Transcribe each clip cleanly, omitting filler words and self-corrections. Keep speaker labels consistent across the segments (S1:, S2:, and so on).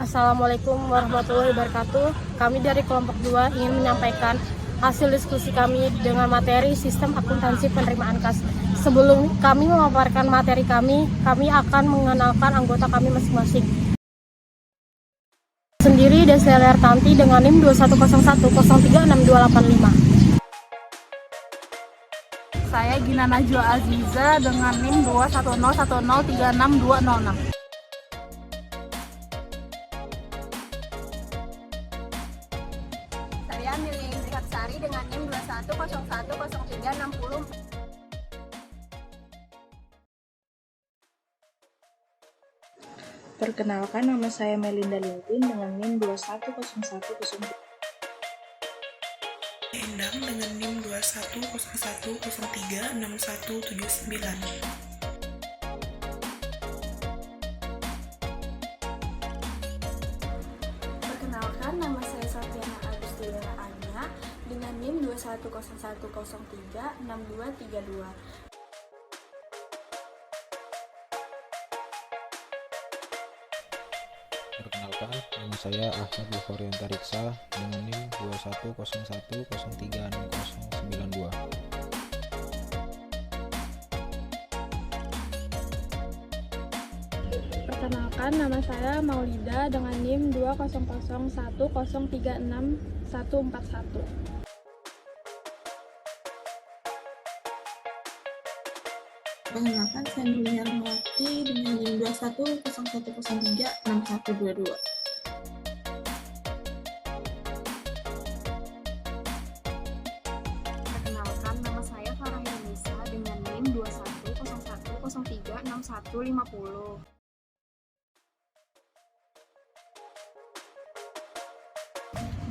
S1: Assalamualaikum warahmatullahi wabarakatuh. Kami dari kelompok 2 ingin menyampaikan hasil diskusi kami dengan materi sistem akuntansi penerimaan kas. Sebelum kami memaparkan materi kami akan mengenalkan anggota kami masing-masing. Sendiri Deseler Tanti dengan NIM 2101036285.
S2: Saya Gina Najwa Aziza dengan NIM 2101036206.
S3: Saya Milih Sari dengan NIM 21010360.
S4: Perkenalkan, nama saya Melinda Lintin dengan NIM 210103.
S5: Endang dengan NIM 2101036179.
S6: Perkenalkan, nama saya Safiana Agustina Anya dengan NIM 2101036232.
S7: Perkenalkan, nama saya Ahmad Bukharianta Riksa dengan NIM 2101036092.
S8: Perkenalkan, nama saya Maulida dengan NIM 2001036141.
S9: Perkenalkan, saya Nulia Melati dengan NIM 2101036122.
S3: Perkenalkan, nama saya Farah Nisa dengan NIM 2101036150.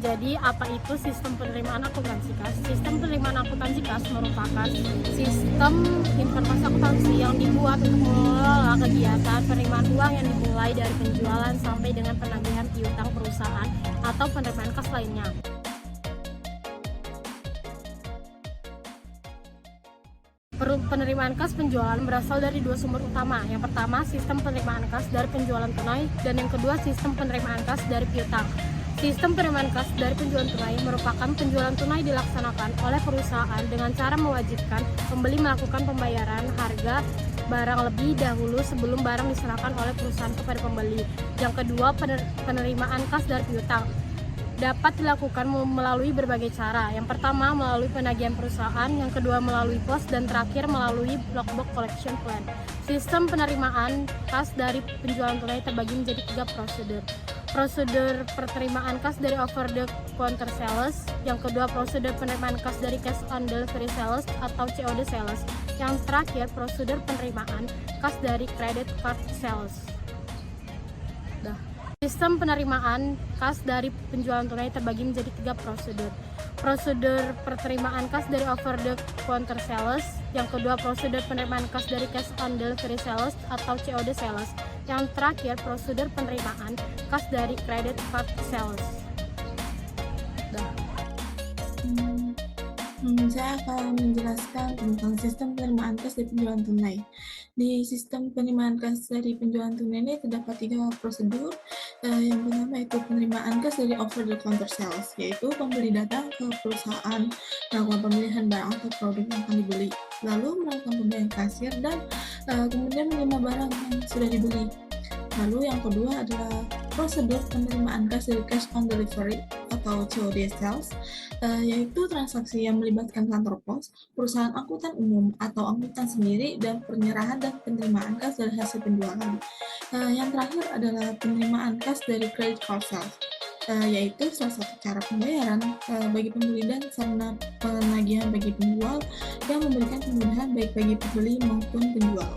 S1: Jadi apa itu sistem penerimaan akuntansi kas? Sistem penerimaan akuntansi kas merupakan sistem informasi akuntansi yang dibuat untuk mengelola kegiatan penerimaan uang yang dimulai dari penjualan sampai dengan penagihan piutang perusahaan atau penerimaan kas lainnya. Penerimaan kas penjualan berasal dari dua sumber utama. Yang pertama, sistem penerimaan kas dari penjualan tunai, dan yang kedua, sistem penerimaan kas dari piutang. Sistem penerimaan kas dari penjualan tunai merupakan penjualan tunai dilaksanakan oleh perusahaan dengan cara mewajibkan pembeli melakukan pembayaran harga barang lebih dahulu sebelum barang diserahkan oleh perusahaan kepada pembeli. Yang kedua, penerimaan kas dari piutang dapat dilakukan melalui berbagai cara. Yang pertama, melalui penagihan perusahaan, yang kedua melalui pos, dan terakhir melalui block box collection plan. Sistem penerimaan kas dari penjualan tunai terbagi menjadi 3 prosedur. Prosedur penerimaan kas dari over the counter sales, yang kedua prosedur penerimaan kas dari cash on delivery sales atau COD sales, yang terakhir prosedur penerimaan kas dari credit card sales. Sistem penerimaan kas dari penjualan tunai terbagi menjadi 3 prosedur. Prosedur penerimaan kas dari over the counter sales, yang kedua prosedur penerimaan kas dari cash on delivery sales atau COD sales, yang terakhir prosedur penerimaan kas dari credit card sales.
S9: Saya akan menjelaskan tentang sistem penerimaan kas dari penjualan tunai. Di sistem penerimaan kas dari penjualan tunai ini terdapat 3 prosedur. Yang pertama itu penerimaan kas dari over the counter sales, yaitu pembeli datang ke perusahaan melakukan pemilihan barang atau produk yang akan dibeli, lalu melakukan pembayaran kasir dan kemudian menerima barang yang sudah dibeli. Lalu yang kedua adalah prosedur penerimaan kas dari cash on delivery atau COD sales, yaitu transaksi yang melibatkan kantor pos, perusahaan angkutan umum atau angkutan sendiri, dan penyerahan dan penerimaan kas dari hasil penjualan. Yang terakhir adalah penerimaan kas dari credit card sales, yaitu salah satu cara pembayaran bagi pembeli dan sarana penagihan bagi penjual yang memberikan kemudahan baik bagi pembeli maupun penjual.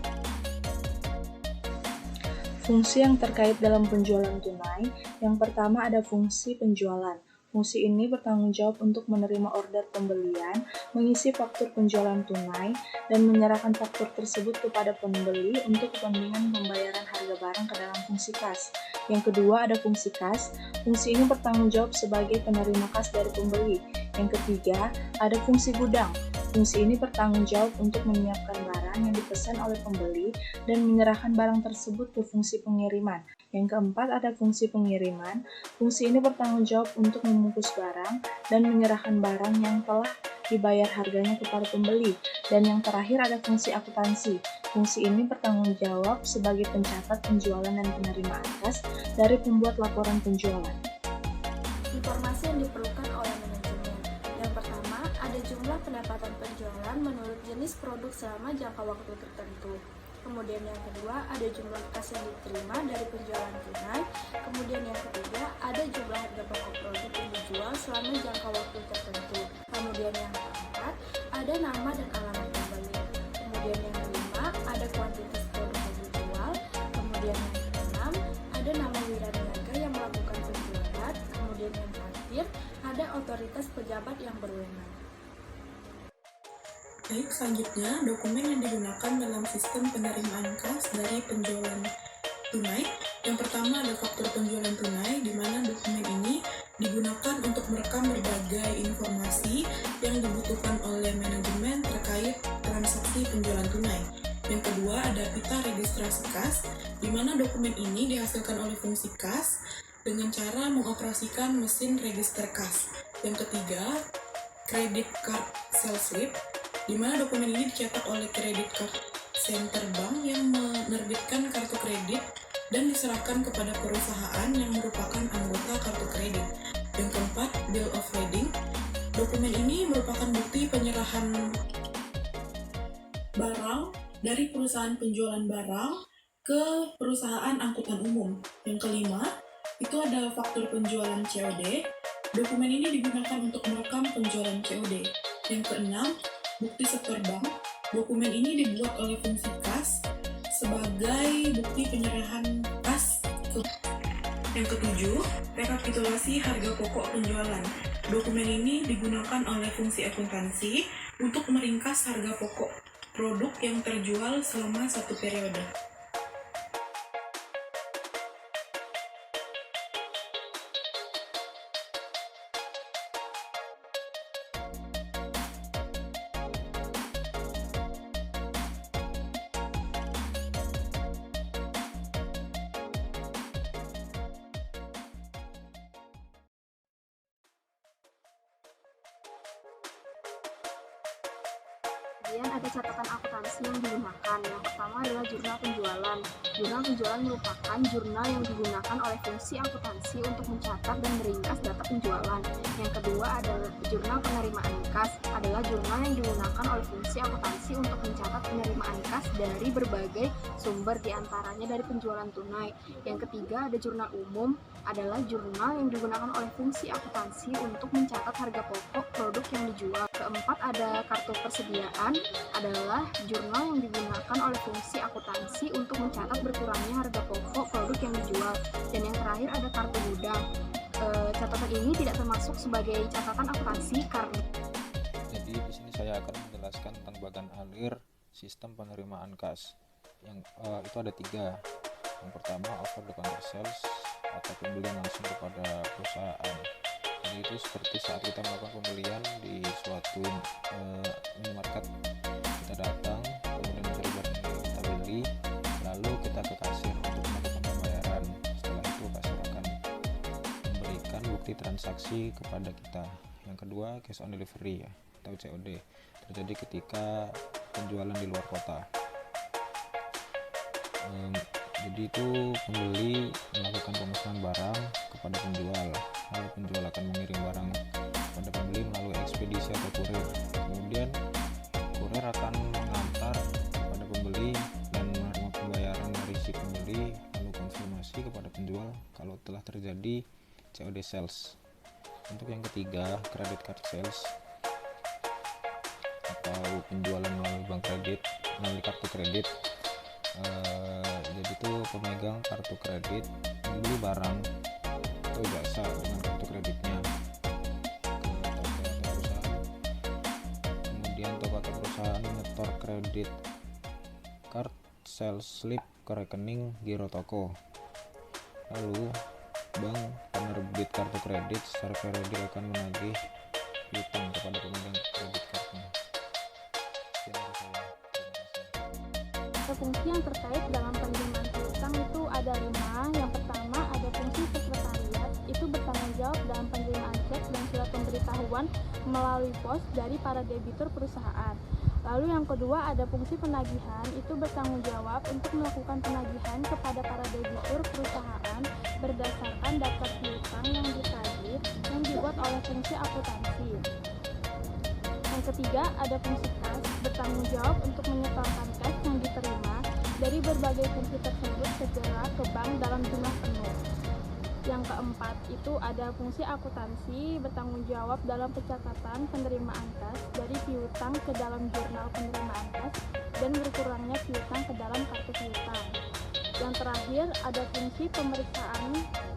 S4: Fungsi yang terkait dalam penjualan tunai, yang pertama ada fungsi penjualan. Fungsi ini bertanggung jawab untuk menerima order pembelian, mengisi faktur penjualan tunai, dan menyerahkan faktur tersebut kepada pembeli untuk kepentingan pembayaran harga barang ke dalam fungsi kas. Yang kedua ada fungsi kas. Fungsi ini bertanggung jawab sebagai penerima kas dari pembeli. Yang ketiga ada fungsi gudang. Fungsi ini bertanggung jawab untuk menyiapkan barang barang yang dipesan oleh pembeli dan menyerahkan barang tersebut ke fungsi pengiriman. Yang keempat ada fungsi pengiriman. Fungsi ini bertanggung jawab untuk membungkus barang dan menyerahkan barang yang telah dibayar harganya kepada pembeli. Dan yang terakhir ada fungsi akuntansi. Fungsi ini bertanggung jawab sebagai pencatat penjualan dan penerimaan kas dari pembuat laporan penjualan.
S6: Informasi yang diperlukan oleh manajemen. Yang pertama, ada jumlah pendapatan penjualan menurut jenis produk selama jangka waktu tertentu. Kemudian yang kedua, ada jumlah kas yang diterima dari penjualan tunai. Kemudian yang ketiga, ada jumlah harga pokok produk yang dijual selama jangka waktu tertentu. Kemudian yang keempat, ada nama dan alamat pembeli. Kemudian yang kelima, ada kuantitas produk yang dijual. Kemudian yang keenam, ada nama wiraniaga yang melakukan penjualan. Kemudian yang terakhir, ada otoritas pejabat yang berwenang.
S9: Baik, selanjutnya dokumen yang digunakan dalam sistem penerimaan kas dari penjualan tunai. Yang pertama ada faktur penjualan tunai, di mana dokumen ini digunakan untuk merekam berbagai informasi yang dibutuhkan oleh manajemen terkait transaksi penjualan tunai. Yang kedua ada pita registrasi kas, di mana dokumen ini dihasilkan oleh fungsi kas dengan cara mengoperasikan mesin register kas. Yang ketiga, credit card sales slip, di mana dokumen ini dicetak oleh credit card center bank yang menerbitkan kartu kredit dan diserahkan kepada perusahaan yang merupakan anggota kartu kredit. Yang keempat, bill of lading. Dokumen ini merupakan bukti penyerahan barang dari perusahaan penjualan barang ke perusahaan angkutan umum. Yang kelima, itu ada faktur penjualan COD. Dokumen ini digunakan untuk merekam penjualan COD. Yang keenam, bukti setor bank. Dokumen ini dibuat oleh fungsi kas sebagai bukti penyerahan kas. Yang ketujuh, rekapitulasi harga pokok penjualan. Dokumen ini digunakan oleh fungsi akuntansi untuk meringkas harga pokok produk yang terjual selama satu periode.
S3: Kemudian ada catatan akuntansi yang digunakan. Yang pertama adalah jurnal penjualan. Jurnal penjualan merupakan jurnal yang digunakan oleh fungsi akuntansi untuk mencatat dan meringkas data penjualan. Yang kedua adalah jurnal penerimaan kas, adalah jurnal yang digunakan oleh fungsi akuntansi untuk mencatat penerimaan kas dari berbagai sumber, diantaranya dari penjualan tunai. Yang ketiga ada jurnal umum, adalah jurnal yang digunakan oleh fungsi akuntansi untuk mencatat harga pokok produk yang dijual. Keempat ada kartu persediaan, adalah jurnal yang digunakan oleh fungsi akuntansi untuk mencatat berkurangnya harga pokok produk yang dijual. Dan yang terakhir ada kartu gudang. Catatan ini tidak termasuk sebagai catatan akuntansi karena.
S7: Jadi di sini saya akan menjelaskan tentang bagan alir sistem penerimaan kas. Yang itu ada 3. Yang pertama offer the counter sales atau pembelian langsung kepada perusahaan. Jadi itu seperti saat kita melakukan pembelian di suatu minimarket, kita datang kemudian mencari barang yang kita beli, lalu kita ke kasir untuk melakukan pembayaran. Setelah itu kasir akan memberikan bukti transaksi kepada kita. Yang kedua cash on delivery ya, atau COD, terjadi ketika penjualan di luar kota. Jadi itu pembeli melakukan pemesanan barang kepada penjual, lalu penjual akan mengirim barang kepada pembeli melalui ekspedisi atau kurir. Kemudian kurir akan mengantar kepada pembeli dan menerima pembayaran dari si pembeli, lalu konfirmasi kepada penjual kalau telah terjadi COD sales. Untuk yang ketiga, credit card sales atau penjualan melalui bank kredit, melalui kartu kredit. Jadi itu pemegang kartu kredit membeli barang atau jasa dengan kartu kreditnya ke toko atau perusahaan. Kemudian toko atau perusahaan menyetor kredit card sales slip ke rekening giro toko. Lalu bank penerbit kartu kredit secara periodik akan menagih utang kepada pemegang kredit cardnya. Terima kasih.
S8: Fungsi yang terkait dalam penerimaan piutang itu ada 5. Yang pertama ada fungsi sekretariat, itu bertanggung jawab dalam penerimaan cek dan surat pemberitahuan melalui pos dari para debitur perusahaan. Lalu yang kedua ada fungsi penagihan, itu bertanggung jawab untuk melakukan penagihan kepada para debitur perusahaan berdasarkan daftar piutang yang ditagih yang dibuat oleh fungsi akuntansi. Yang ketiga ada fungsi kas, bertanggung jawab untuk menyetorkan kas yang diterima dari berbagai fungsi tersebut segera ke bank dalam jumlah penuh. Yang keempat itu ada fungsi akuntansi, bertanggung jawab dalam pencatatan penerimaan kas dari piutang ke dalam jurnal penerimaan kas dan berkurangnya piutang ke dalam kartu piutang. Yang terakhir ada fungsi pemeriksaan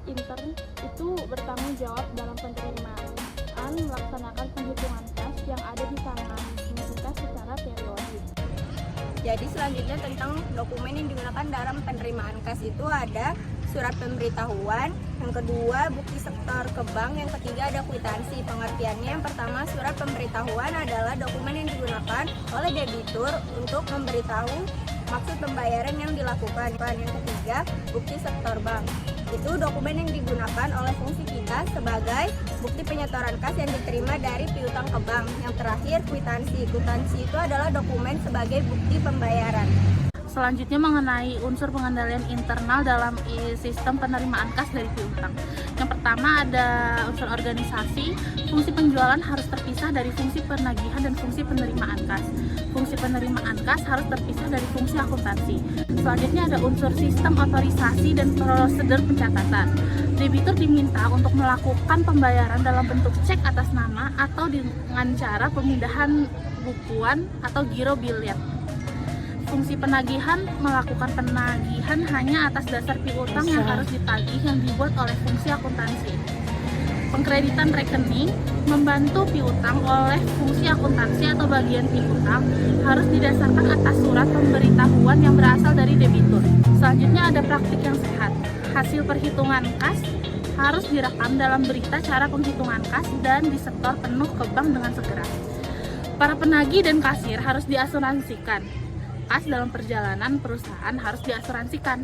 S8: intern, itu bertanggung jawab dalam penerimaan melaksanakan penghitungan kas yang ada di tangan kita secara periodik.
S10: Jadi selanjutnya tentang dokumen yang digunakan dalam penerimaan kas itu ada surat pemberitahuan, yang kedua bukti setor ke bank, yang ketiga ada kwitansi. Pengertiannya yang pertama, surat pemberitahuan adalah dokumen yang digunakan oleh debitur untuk memberitahu maksud pembayaran yang dilakukan. Yang ketiga, bukti setor bank. Itu dokumen yang digunakan oleh fungsi kita sebagai bukti penyetoran kas yang diterima dari piutang ke bank. Yang terakhir, kwitansi. Kwitansi itu adalah dokumen sebagai bukti pembayaran.
S2: Selanjutnya mengenai unsur pengendalian internal dalam sistem penerimaan kas dari piutang. Yang pertama ada unsur organisasi. Fungsi penjualan harus terpisah dari fungsi penagihan dan fungsi penerimaan kas. Fungsi penerimaan kas harus terpisah dari fungsi akuntansi. Selanjutnya ada unsur sistem otorisasi dan prosedur pencatatan. Debitur diminta untuk melakukan pembayaran dalam bentuk cek atas nama atau dengan cara pemindahan bukuan atau giro biliar. Fungsi penagihan melakukan penagihan hanya atas dasar piutang yang harus ditagih yang dibuat oleh fungsi akuntansi. Pengkreditan rekening membantu piutang oleh fungsi akuntansi atau bagian piutang harus didasarkan atas surat pemberitahuan yang berasal dari debitur. Selanjutnya ada praktik yang sehat. Hasil perhitungan kas harus direkam dalam berita cara penghitungan kas dan disetor penuh ke bank dengan segera. Para penagih dan kasir harus diasuransikan. Kas dalam perjalanan perusahaan harus diasuransikan.